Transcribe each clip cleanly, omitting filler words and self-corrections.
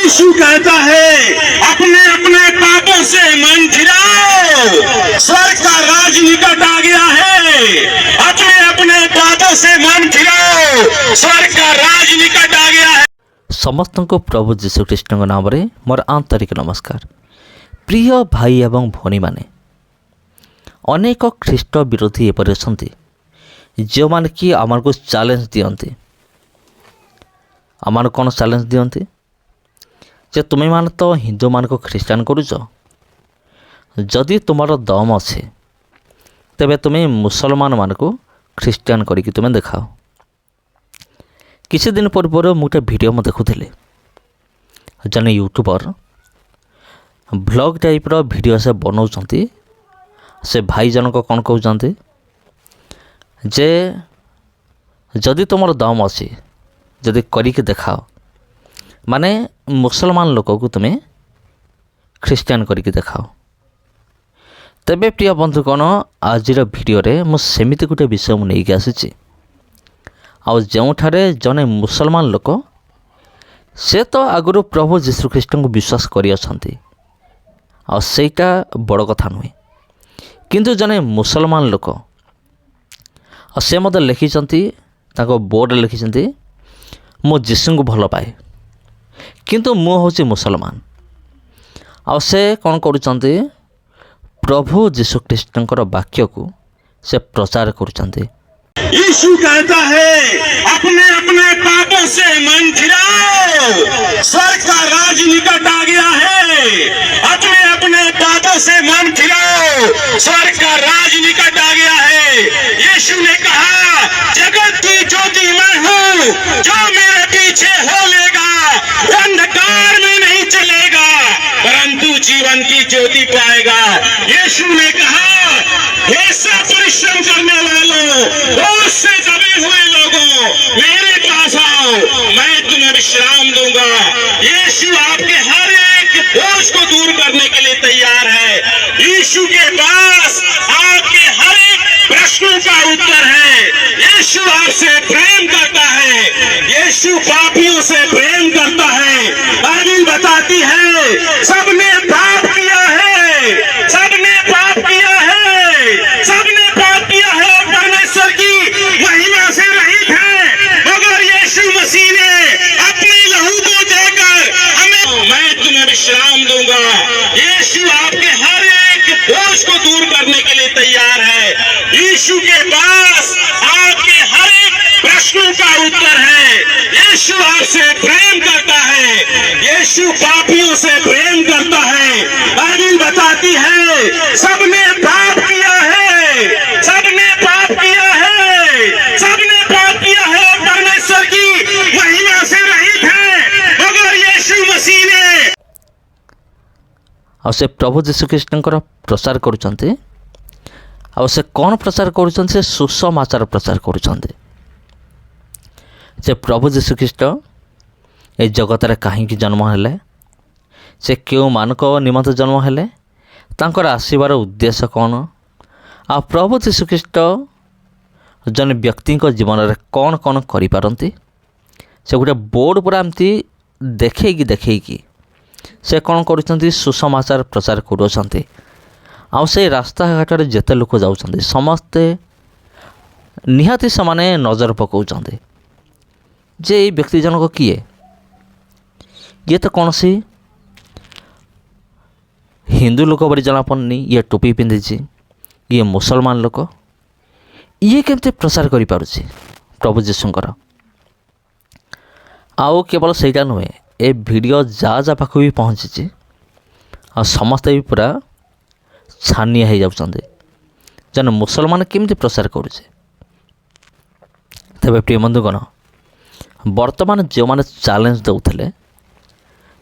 यीशु कहता है अपने अपने पापों से मन फिराओ, स्वर्ग का राज निकट आ गया है। अपने अपने पापों से मन फिराओ, स्वर्ग का राज निकट आ गया है। समस्त को प्रभु जीशु ख्रीष्ट नाम रे मोर आंतरिक नमस्कार। प्रिय भाई एवं भौणी माने, अनेक ख्रीष्ट विरोधी एपरि अछंती जो माने कि आमर को चैलेंज दियंती। आमर कौन चैलेंज दियंती जे तुम्हें मान तो हिंदू मान को ख्रीस्टान करुच, जदि तुम्हार दम अच्छे तेबे तुम्हें मुसलमान मान को ख्रीस्टान करिकी तुम्हें देखाओ। किसी दिन पूर्व मुझे वीडियो में देखुली, जने यूट्यूबर ब्लॉग टाइप रो वीडियो से बनाऊँच। से भाई जनक कौन कहते जे जदि तुम दम अच्छी जदि करिके देखाओ, माने मुसलमान लोक को तुम्हें ख्रीस्टान करिके देखाओ। तेबे प्रिय बंधु कौन आज वीडियो रे मुझे गोटे विषय मुझे नहीं आसी आउठारे जने मुसलमान लोक से तो आगुरी प्रभु जीशु ख्रीष्ट को विश्वास करीटा बड़ कथा नुहे, किंतु जने मुसलमान लोक से मत लिखिं बोर्ड लिखिं मु जीशु को भल पाए, किंतु मु हूँ मुसलमान। से कौन करुँच प्रभु जीशु ख्रीष्टर वाक्य को से प्रचार करुँच। यीशु कहता है अपने अपने पापों से मन फिराओ, स्वर्ग का राज निकट आ गया है। अपने अपने पापों से मन फिराओ, स्वर्ग का राज निकट आ गया है। यीशु ने कहा जगत की ज्योति मैं हूँ, जो मेरे पीछे हो लेगा अंधकार में नहीं चलेगा परंतु जीवन की ज्योति पाएगा। यीशु ने कहा ऐसा परिश्रम करने वालों, बोझ से दबे हुए लोगों, मेरे पास आओ, मैं तुम्हें विश्राम दूंगा। यीशु आपके हर एक बोझ को दूर करने के लिए तैयार है। यीशु के पास आपके हर एक प्रश्नों का उत्तर है। यीशु आपसे प्रेम करता है, यीशु पापियों से प्रेम करता है। बाइबल बताती है सबने पाप किया है, सबने पाप किया है, सबने पाप किया है, परमेश्वर की महिमा से रहित है। मगर यीशु मसीह ने अपने लहू को देकर हमें, मैं तुम्हें विश्राम दूंगा। यीशु आपके हर एक बोझ को दूर करने के लिए तैयार है। यीशु के पास आपके हर एक प्रश्नों का उत्तर है। यीशु आपसे प्रेम करता है, यीशु पापियों से प्रेम करता है। बाइबल बताती है सबने पाप किया है, सबने पाप किया है, सबने पाप किया है, परमेश्वर की महिमा से रहित है। मगर यीशु मसीह ने से प्रभु जीशु ख्रीष्टर प्रचार करुँच। से कौन प्रचार करुँच? से सुसमाचार प्रचार करुँच। से प्रभु जीशु ख्रीष्ट ए जगत रे कहीं जन्म हेले, से क्यों मानक निमंत जन्म हेले, तांकर आसीबार उद्देश्य कौन, आ प्रभु जीशु ख्रीष्ट जन व्यक्ति जीवन में कौन कौन करिपारंती, से गोटे बोर्ड पूरा एमती देखी से कौन करुँच सुसमाचार प्रचार करुँच। आ से रास्ता घाट जिते लोक जाऊँच समस्ते निहाती से नजर पकाउछन्ते जे ये व्यक्ति जनक किए, ये तो कौन सी हिंदू लोक बड़ी जना पड़नी, ये टोपी पिंधि, ये मुसलमान लोक, ये केमती प्रचार करि पारुछि प्रभु जीशुंकर। आउ केवल सहीटा नुहे, ए वीडियो जा पाख भी पहुँची आ समस्ते भी पूरा छानिया हो जाउछन्ते जन मुसलमान केमती प्रचार करुचे। तेबे प्रिय बंधुगण, वर्तमान जो मैंने चैलेंज दौले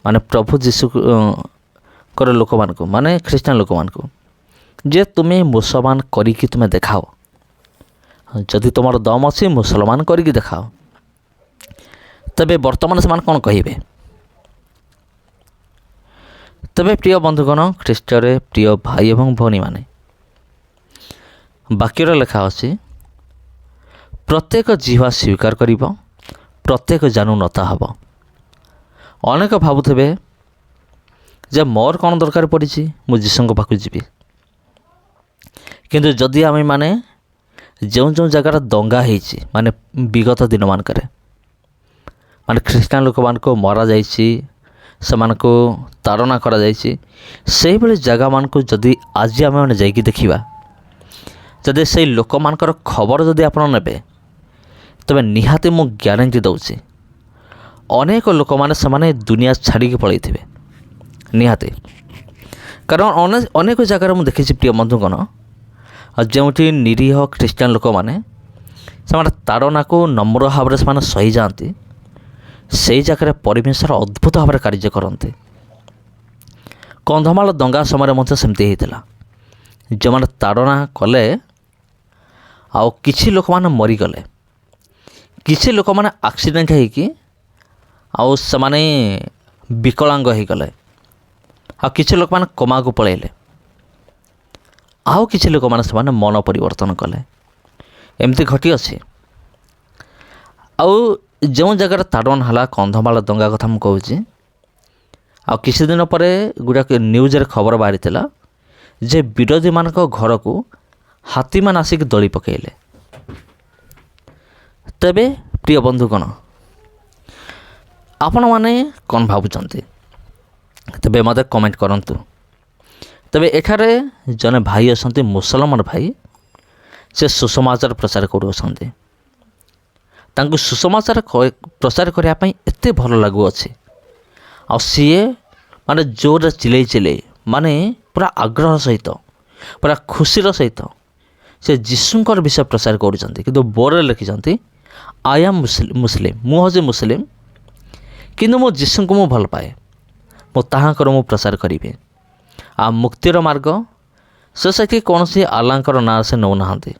माने प्रभु जीशु कर लोक मान को, माने ख्रीस्टान लोक मान को, जे तुम्हें मुसलमान करिकी तुम्हें देखाओ, जदि तुम दम अच्छी मुसलमान करिकी देखाओ। तबे वर्तमान से कौन कहे? तबे प्रिय बंधुगण, ख्रीष्ट रे प्रिय भाई एवं भौणी माने, वाक्यर लेखा अच्छी प्रत्येक जीवा स्वीकार करिब, प्रत्येक जानू नता हब। ଅନେକ ଭାବୁଥିବେ ଯେ ମୋର କ'ଣ ଦରକାର ପଡ଼ିଛି, ମୁଁ ଯୀଶୁଙ୍କ ପାଖକୁ ଯିବି। କିନ୍ତୁ ଯଦି ଆମେମାନେ ଯେଉଁ ଯେଉଁ ଜାଗାରେ ଦଙ୍ଗା ହେଇଛି, ମାନେ ବିଗତ ଦିନମାନଙ୍କରେ ମାନେ ଖ୍ରୀଷ୍ଟିଆନ ଲୋକମାନଙ୍କୁ ମରାଯାଇଛି, ସେମାନଙ୍କୁ ତାଡ଼ନା କରାଯାଇଛି, ସେହିଭଳି ଜାଗାମାନଙ୍କୁ ଯଦି ଆଜି ଆମେମାନେ ଯାଇକି ଦେଖିବା, ଯଦି ସେଇ ଲୋକମାନଙ୍କର ଖବର ଯଦି ଆପଣ ନେବେ, ତେବେ ନିହାତି ମୁଁ ଗ୍ୟାରେଣ୍ଟି ଦେଉଛି ଅନେକ ଲୋକମାନେ ସେମାନେ ଦୁନିଆ ଛାଡ଼ିକି ପଳାଇଥିବେ ନିହାତି। କାରଣ ଅନେକ ଜାଗାରେ ମୁଁ ଦେଖିଛି ପ୍ରିୟ ବନ୍ଧୁଗଣ, ଯେଉଁଠି ନିରୀହ ଖ୍ରୀଷ୍ଟିଆନ ଲୋକମାନେ ସେମାନେ ତାଡ଼ନାକୁ ନମ୍ର ଭାବରେ ସେମାନେ ସହିଯାଆନ୍ତି, ସେହି ଜାଗାରେ ପରମେଶ୍ୱର ଅଦ୍ଭୁତ ଭାବରେ କାର୍ଯ୍ୟ କରନ୍ତି। କନ୍ଧମାଳ ଦଙ୍ଗା ସମୟରେ ମଧ୍ୟ ସେମିତି ହେଇଥିଲା। ଯେଉଁମାନେ ତାଡ଼ନା କଲେ ଆଉ କିଛି ଲୋକମାନେ ମରିଗଲେ, କିଛି ଲୋକମାନେ ଆକ୍ସିଡେଣ୍ଟ ହେଇକି ଆଉ ସେମାନେ ବିକଳାଙ୍ଗ ହେଇଗଲେ, ଆଉ କିଛି ଲୋକମାନେ କୋମାକୁ ପଳାଇଲେ, ଆଉ କିଛି ଲୋକମାନେ ସେମାନେ ମନ ପରିବର୍ତ୍ତନ କଲେ। ଏମିତି ଘଟିଅଛି। ଆଉ ଯେଉଁ ଜାଗାରେ ତାଡ଼ନା ହେଲା, କନ୍ଧମାଳ ଦଙ୍ଗା କଥା ମୁଁ କହୁଛି, ଆଉ କିଛି ଦିନ ପରେ ଗୁଡ଼ାକ ନ୍ୟୁଜ୍ରେ ଖବର ବାହାରିଥିଲା ଯେ ବିରୋଧୀମାନଙ୍କ ଘରକୁ ହାତୀମାନେ ଆସିକି ଦଳି ପକାଇଲେ। ତେବେ ପ୍ରିୟ ବନ୍ଧୁଗଣ, ଆପଣମାନେ କ'ଣ ଭାବୁଛନ୍ତି? ତେବେ ମୋତେ କମେଣ୍ଟ କରନ୍ତୁ। ତେବେ ଏଠାରେ ଜଣେ ଭାଇ ଅଛନ୍ତି, ମୁସଲମାନ ଭାଇ, ସେ ସୁସମାଚାର ପ୍ରଚାର କରୁଅଛନ୍ତି। ତାଙ୍କୁ ସୁସମାଚାର ପ୍ରଚାର କରିବା ପାଇଁ ଏତେ ଭଲ ଲାଗୁଅଛି, ଆଉ ସିଏ ମାନେ ଜୋରରେ ଚିଲେଇ ମାନେ ପୁରା ଆଗ୍ରହ ସହିତ, ପୁରା ଖୁସିର ସହିତ ସେ ଯୀଶୁଙ୍କର ବିଷୟ ପ୍ରଚାର କରୁଛନ୍ତି। କିନ୍ତୁ ବୋର୍ଡ଼ରେ ଲେଖିଛନ୍ତି ଆଇ ଆମ୍ ମୁସଲିମ୍, ମୁଁ ହେଉଛି ମୁସଲିମ୍, କିନ୍ତୁ ମୋ ଯୀଶୁଙ୍କୁ ମୁଁ ଭଲ ପାଏ, ମୁଁ ତାହାଙ୍କର ମୁଁ ପ୍ରଚାର କରିବି। ଆଉ ମୁକ୍ତିର ମାର୍ଗ, ସେ ସେଠି କୌଣସି ଆଲ୍ଲାହଙ୍କର ନାଁ ସେ ନେଉନାହାନ୍ତି,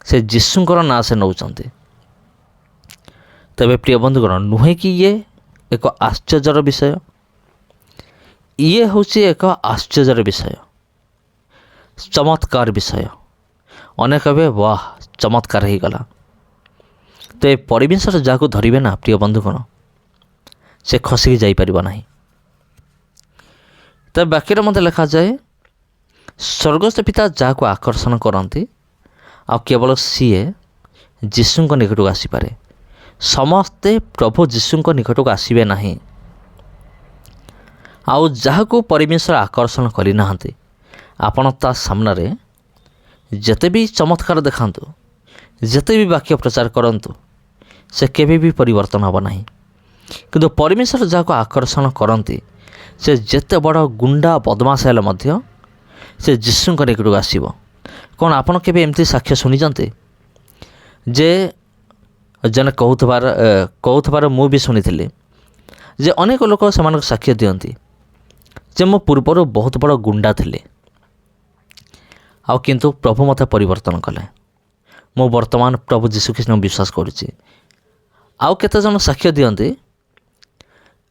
ସେ ଯୀଶୁଙ୍କର ନାଁ ସେ ନେଉଛନ୍ତି। ତେବେ ପ୍ରିୟ ବନ୍ଧୁଗଣ, ନୁହେଁ କି ଇଏ ଏକ ଆଶ୍ଚର୍ଯ୍ୟର ବିଷୟ? ଇଏ ହେଉଛି ଏକ ଆଶ୍ଚର୍ଯ୍ୟର ବିଷୟ, ଚମତ୍କାର ବିଷୟ। ଅନେକ କହିବେ ବାଃ, ଚମତ୍କାର ହେଇଗଲା। ତେବେ ପରମେଶ୍ୱର ଯାହାକୁ ଧରିବେ ନା ପ୍ରିୟ ବନ୍ଧୁଗଣ, ସେ ଖସିକି ଯାଇପାରିବ ନାହିଁ। ତେବେ ବାକ୍ୟରେ ମଧ୍ୟ ଲେଖାଯାଏ, ସ୍ୱର୍ଗସ୍ଥ ପିତା ଯାହାକୁ ଆକର୍ଷଣ କରନ୍ତି, ଆଉ କେବଳ ସିଏ ଯୀଶୁଙ୍କ ନିକଟକୁ ଆସିପାରେ। ସମସ୍ତେ ପ୍ରଭୁ ଯୀଶୁଙ୍କ ନିକଟକୁ ଆସିବେ ନାହିଁ। ଆଉ ଯାହାକୁ ପରମେଶ୍ୱର ଆକର୍ଷଣ କରିନାହାନ୍ତି, ଆପଣ ତା ସାମ୍ନାରେ ଯେତେ ବି ଚମତ୍କାର ଦେଖାନ୍ତୁ, ଯେତେ ବି ବାକ୍ୟ ପ୍ରଚାର କରନ୍ତୁ, ସେ କେବେ ବି ପରିବର୍ତ୍ତନ ହେବ ନାହିଁ। କିନ୍ତୁ ପରମେଶ୍ୱର ଯାହାକୁ ଆକର୍ଷଣ କରନ୍ତି, ସେ ଯେତେ ବଡ଼ ଗୁଣ୍ଡା ବଦମାସ ହେଲେ ମଧ୍ୟ ସେ ଯୀଶୁଙ୍କ ନିକଟକୁ ଆସିବ। କ'ଣ ଆପଣ କେବେ ଏମିତି ସାକ୍ଷ୍ୟ ଶୁଣିଛନ୍ତି ଯେ ଜଣେ କହୁଥିବାର ମୁଁ ବି ଶୁଣିଥିଲି ଯେ ଅନେକ ଲୋକ ସେମାନଙ୍କୁ ସାକ୍ଷ୍ୟ ଦିଅନ୍ତି ଯେ ମୁଁ ପୂର୍ବରୁ ବହୁତ ବଡ଼ ଗୁଣ୍ଡା ଥିଲି, ଆଉ କିନ୍ତୁ ପ୍ରଭୁ ମୋତେ ପରିବର୍ତ୍ତନ କଲେ, ମୁଁ ବର୍ତ୍ତମାନ ପ୍ରଭୁ ଯୀଶୁଖ୍ରୀଷ୍ଟଙ୍କୁ ବିଶ୍ୱାସ କରୁଛି। ଆଉ କେତେଜଣ ସାକ୍ଷ୍ୟ ଦିଅନ୍ତି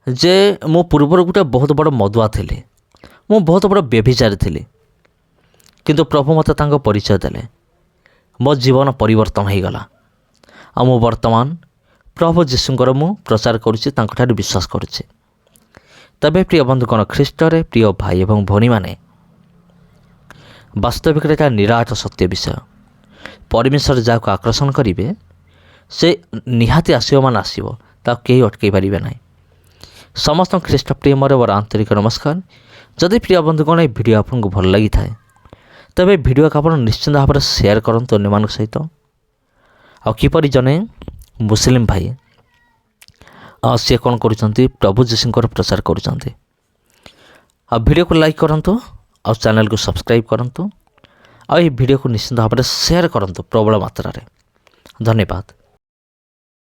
ଯେ ମୁଁ ପୂର୍ବରୁ ଗୋଟେ ବହୁତ ବଡ଼ ମଦୁଆ ଥିଲି, ମୁଁ ବହୁତ ବଡ଼ ବ୍ୟଭିଚାରୀ ଥିଲି, କିନ୍ତୁ ପ୍ରଭୁ ମୋତେ ତାଙ୍କ ପରିଚୟ ଦେଲେ, ମୋ ଜୀବନ ପରିବର୍ତ୍ତନ ହୋଇଗଲା, ଆଉ ମୁଁ ବର୍ତ୍ତମାନ ପ୍ରଭୁ ଯୀଶୁଙ୍କର ମୁଁ ପ୍ରଚାର କରୁଛି, ତାଙ୍କଠାରେ ବିଶ୍ୱାସ କରୁଛି। ତେବେ ପ୍ରିୟ ବନ୍ଧୁଗଣ, ଖ୍ରୀଷ୍ଟରେ ପ୍ରିୟ ଭାଇ ଏବଂ ଭଉଣୀମାନେ, ବାସ୍ତବିକରେ ଏହା ନିରାଟ ସତ୍ୟ ବିଷୟ। ପରମେଶ୍ୱର ଯାହାକୁ ଆକର୍ଷଣ କରିବେ, ସେ ନିହାତି ଆସିବ ମାନେ ଆସିବ, ତାକୁ କେହି ଅଟକାଇ ପାରିବେ ନାହିଁ। ସମସ୍ତଙ୍କୁ ଖ୍ରୀଷ୍ଟ ପ୍ରେମରେ ମୋର ଆନ୍ତରିକ ନମସ୍କାର। ଯଦି ପ୍ରିୟ ବନ୍ଧୁଗଣ ଏହି ଭିଡ଼ିଓ ଆପଣଙ୍କୁ ଭଲ ଲାଗିଥାଏ, ତେବେ ଭିଡ଼ିଓକୁ ଆପଣ ନିଶ୍ଚିନ୍ତ ଭାବରେ ସେୟାର କରନ୍ତୁ ଅନ୍ୟମାନଙ୍କ ସହିତ। ଆଉ କିପରି ଜଣେ ମୁସଲିମ ଭାଇ ସିଏ କ'ଣ କରୁଛନ୍ତି, ପ୍ରଭୁ ଯୀଶୁଙ୍କର ପ୍ରଚାର କରୁଛନ୍ତି। ଆଉ ଭିଡ଼ିଓକୁ ଲାଇକ୍ କରନ୍ତୁ, ଆଉ ଚ୍ୟାନେଲକୁ ସବସ୍କ୍ରାଇବ୍ କରନ୍ତୁ, ଆଉ ଏହି ଭିଡ଼ିଓକୁ ନିଶ୍ଚିନ୍ତ ଭାବରେ ସେୟାର କରନ୍ତୁ ପ୍ରବଳ ମାତ୍ରାରେ। ଧନ୍ୟବାଦ।